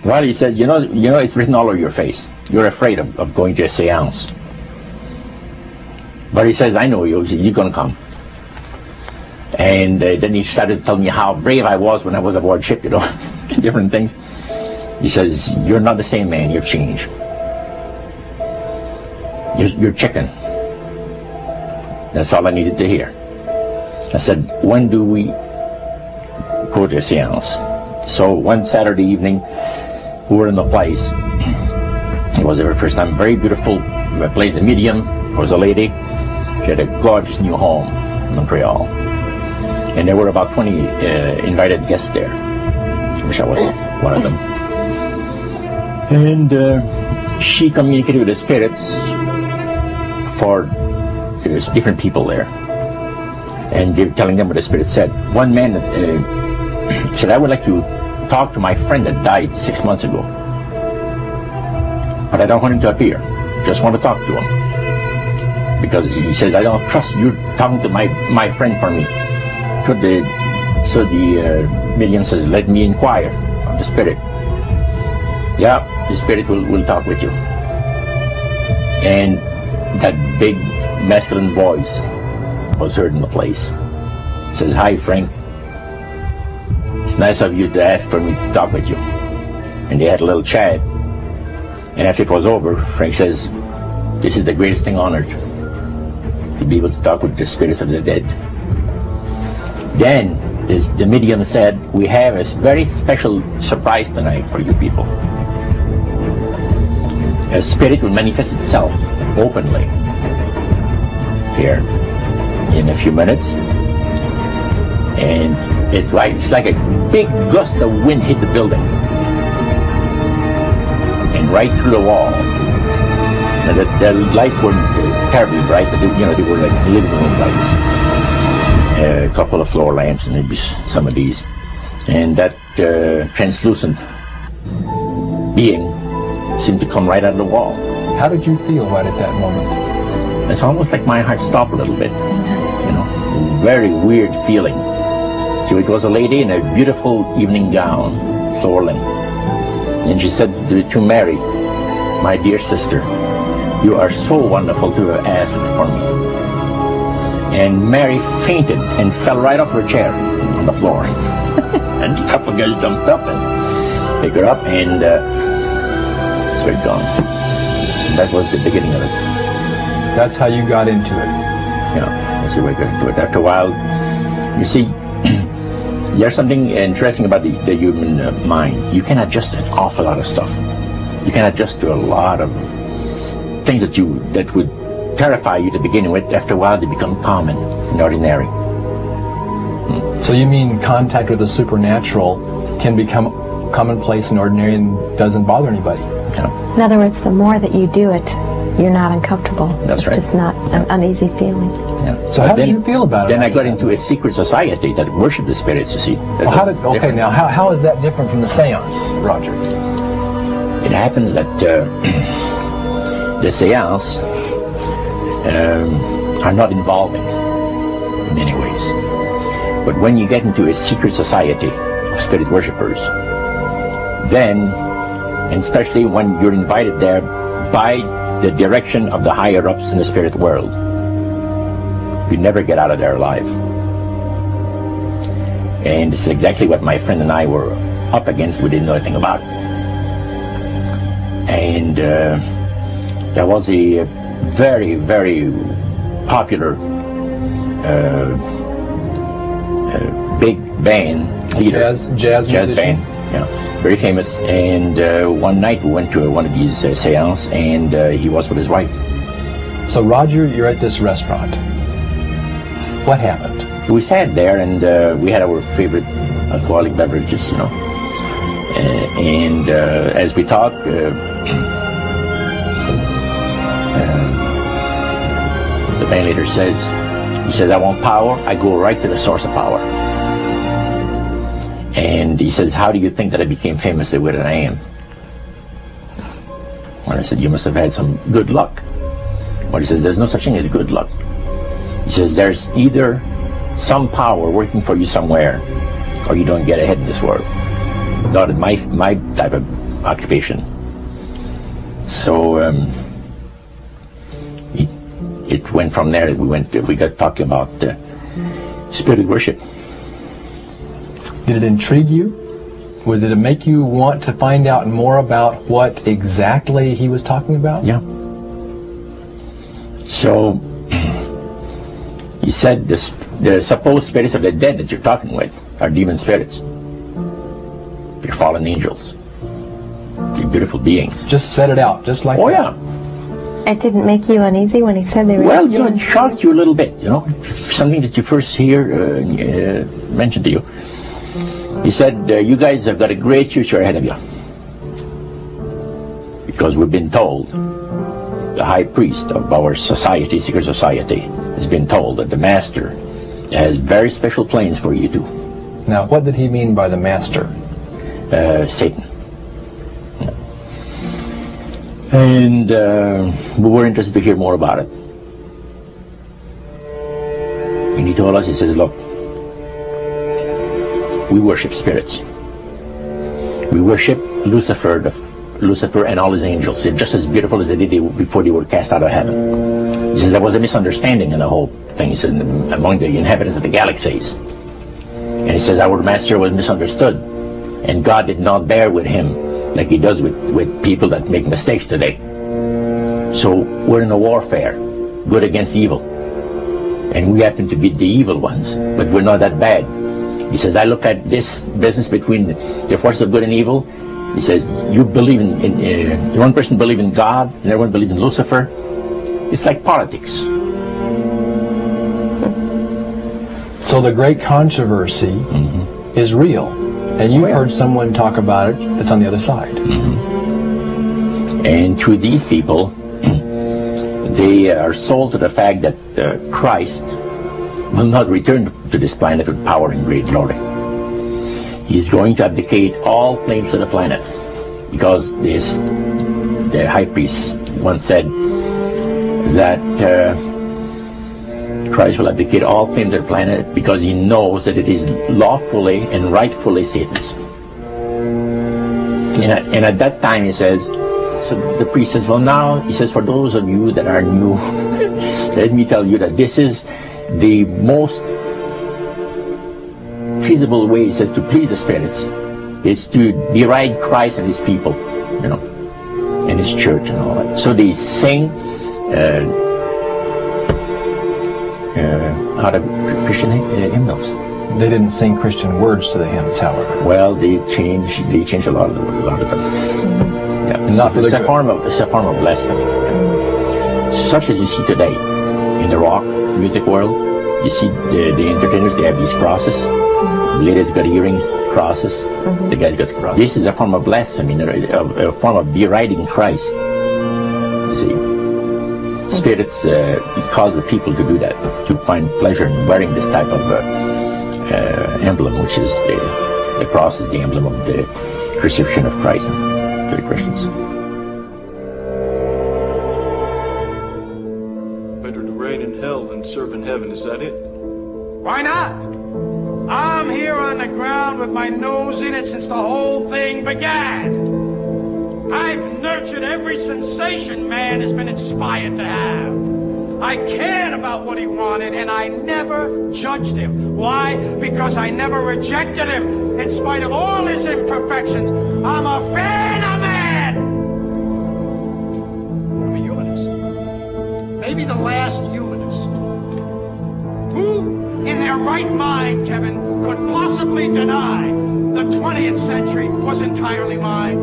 Well, he says, it's written all over your face. You're afraid of going to a seance. But he says, I know you. He says, you're going to come. And then he started telling me how brave I was when I was aboard ship, different things. He says, you're not the same man, you're changed. You're chicken. That's all I needed to hear. I said, when do we go to a seance? So one Saturday evening, we were in the place. It was the very first time. Very beautiful place. The medium was a lady. She had a gorgeous new home in Montreal. And there were about 20 invited guests there. I wish I was one of them. And she communicated with the spirits for there's different people there. And they were telling them what the spirit said. One man said, I would like to talk to my friend that died 6 months ago. But I don't want him to appear. Just want to talk to him. Because he says, I don't trust you talking to my friend for me. So the medium says, let me inquire of the spirit. Yeah, the spirit will talk with you. And that big masculine voice was heard in the place. It says, hi Frank, it's nice of you to ask for me to talk with you. And they had a little chat. And after it was over, Frank says, this is the greatest thing on earth, to be able to talk with the spirits of the dead. Then the medium said, we have a very special surprise tonight for you people. A spirit will manifest itself openly here in a few minutes. And it's like a big gust of wind hit the building. And right through the wall. Now the lights weren't terribly bright, but they were like living room lights. A couple of floor lamps and maybe some of these. And that translucent being seemed to come right out of the wall. How did you feel right at that moment? It's almost like my heart stopped a little bit. Very weird feeling. So it was a lady in a beautiful evening gown, swirling. And she said to Mary, my dear sister, you are so wonderful to have asked for me. And Mary fainted and fell right off her chair on the floor. And a couple of guys jumped up and picked her up, and it's very gone. And that was the beginning of it. That's how you got into it. Yeah, that's the way I got into it. After a while, you see, there's something interesting about the human mind. You can adjust an awful lot of stuff. You can adjust to a lot of things that would terrify you to begin with. After a while, they become common and ordinary. So you mean contact with the supernatural can become commonplace and ordinary and doesn't bother anybody? Yeah. In other words, the more that you do it, you're not uncomfortable. That's right. It's just not an uneasy feeling. Yeah. So how did you feel about it? Then I got into a secret society that worshiped the spirits, you see. Well, how is that different from the seance, Roger? It happens that the seance are not involving in many ways. But when you get into a secret society of spirit worshippers, then, and especially when you're invited there by the direction of the higher ups in the spirit world, you never get out of there alive. And it's exactly what my friend and I were up against. We didn't know anything about. And there was a very, very popular big band leader, jazz band, yeah, very famous. And one night we went to one of these seances, and he was with his wife. So Roger, you're at this restaurant. What happened? We sat there, and we had our favorite alcoholic beverages, and as we talked, the band leader says, I want power. I go right to the source of power. And he says, how do you think that I became famous the way that I am? Well, I said, you must have had some good luck. Well, he says, there's no such thing as good luck. He says, there's either some power working for you somewhere, or you don't get ahead in this world. Not in my type of occupation. So it went from there. We got talking about spirit worship. Did it intrigue you? Or did it make you want to find out more about what exactly he was talking about? Yeah. So he said the supposed spirits of the dead that you're talking with are demon spirits. They're fallen angels. They're beautiful beings. Just said it out, just like Oh, that. yeah. It didn't make you uneasy when he said they were Well, just doing it shocked you a little bit, something that you first hear mentioned to you. He said, you guys have got a great future ahead of you. Because we've been told, the high priest of our society, secret society, has been told that the master has very special plans for you too. Now, what did he mean by the master? Satan. And we were interested to hear more about it. And he told us, he says, look, we worship spirits. We worship Lucifer and all his angels. They're just as beautiful as they did before they were cast out of heaven. He says there was a misunderstanding in the whole thing. He says among the inhabitants of the galaxies. And he says our master was misunderstood. And God did not bear with him like he does with people that make mistakes today. So we're in a warfare, good against evil. And we happen to be the evil ones, but we're not that bad. He says, I look at this business between the forces of good and evil. He says, you believe in one person believes in God, and everyone believes in Lucifer. It's like politics. So the great controversy is real. And you've heard someone talk about it that's on the other side. And to these people, they are sold to the fact that Christ will not return to this planet with power and great glory. He's going to abdicate all claims to the planet, because the high priest once said that Christ will abdicate all claims to the planet because he knows that it is lawfully and rightfully Satan's. And at that time he says, so the priest says, well now, he says, for those of you that are new, let me tell you that this is the most feasible way, he says, to please the spirits. It's to deride Christ and his people, and his church and all that. So they sing out of Christian hymnals. They didn't sing Christian words to the hymns, however. Well, they changed a lot of them. Yeah, and not for the good. It's a form of blasphemy. Such as you see today in the rock music world. You see the entertainers, they have these crosses. The ladies got earrings, crosses. The guys got crosses. This is a form of blasphemy, a form of deriding Christ. You see, spirits cause the people to do that, to find pleasure in wearing this type of emblem, which is the cross is the emblem of the crucifixion of Christ to the Christians. Better to reign in hell than serve in heaven, is that it? Why not? I'm here on the ground with my nose in it since the whole thing began. I've nurtured every sensation man has been inspired to have. I cared about what he wanted, and I never judged him. Why? Because I never rejected him, in spite of all his imperfections. I'm a fan of man! I'm a humanist. Maybe the last humanist. Who in their right mind, Kevin, could possibly deny the 20th century was entirely mine?